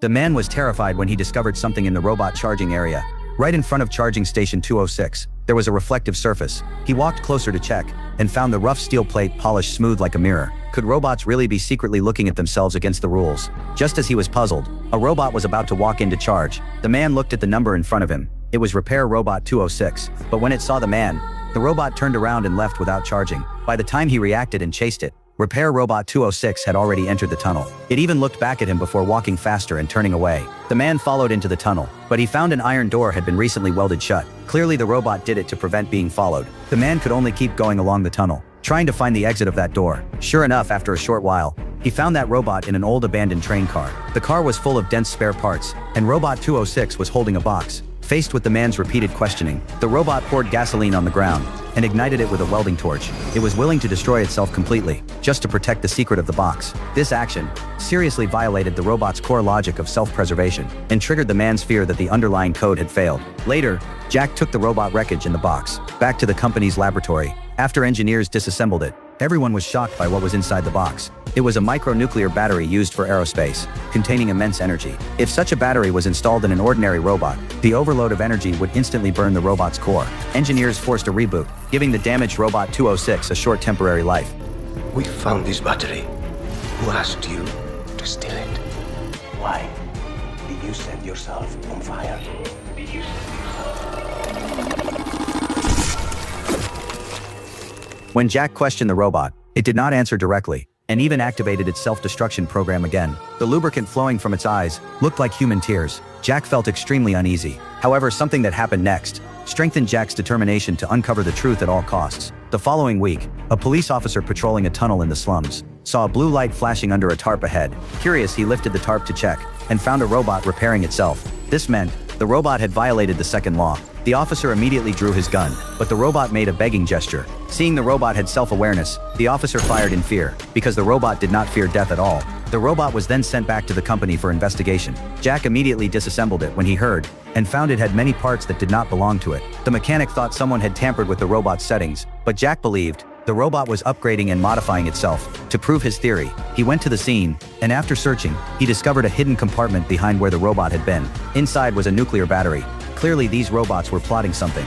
The man was terrified when he discovered something in the robot charging area. Right in front of charging station 206, there was a reflective surface. He walked closer to check, and found the rough steel plate polished smooth like a mirror. Could robots really be secretly looking at themselves against the rules? Just as he was puzzled, a robot was about to walk in to charge. The man looked at the number in front of him. It was Repair Robot 206, but when it saw the man, the robot turned around and left without charging. By the time he reacted and chased it, Repair Robot 206 had already entered the tunnel. It even looked back at him before walking faster and turning away. The man followed into the tunnel, but he found an iron door had been recently welded shut. Clearly the robot did it to prevent being followed. The man could only keep going along the tunnel, trying to find the exit of that door. Sure enough, after a short while, he found that robot in an old abandoned train car. The car was full of dense spare parts, and Robot 206 was holding a box. Faced with the man's repeated questioning, the robot poured gasoline on the ground and ignited it with a welding torch. It was willing to destroy itself completely, just to protect the secret of the box. This action seriously violated the robot's core logic of self-preservation and triggered the man's fear that the underlying code had failed. Later, Jack took the robot wreckage in the box back to the company's laboratory. After engineers disassembled it, everyone was shocked by what was inside the box. It was a micronuclear battery used for aerospace, containing immense energy. If such a battery was installed in an ordinary robot, the overload of energy would instantly burn the robot's core. Engineers forced a reboot, giving the damaged Robot 206 a short temporary life. We found this battery. Who asked you to steal it? Why did you set yourself on fire? When Jack questioned the robot, it did not answer directly, and even activated its self-destruction program again. The lubricant flowing from its eyes looked like human tears. Jack felt extremely uneasy. However, something that happened next strengthened Jack's determination to uncover the truth at all costs. The following week, a police officer patrolling a tunnel in the slums saw a blue light flashing under a tarp ahead. Curious, he lifted the tarp to check and found a robot repairing itself. This meant the robot had violated the second law. The officer immediately drew his gun, but the robot made a begging gesture. Seeing the robot had self-awareness, the officer fired in fear, because the robot did not fear death at all. The robot was then sent back to the company for investigation. Jack immediately disassembled it when he heard, and found it had many parts that did not belong to it. The mechanic thought someone had tampered with the robot's settings, but Jack believed the robot was upgrading and modifying itself. To prove his theory, he went to the scene, and after searching, he discovered a hidden compartment behind where the robot had been. Inside was a nuclear battery. Clearly these robots were plotting something.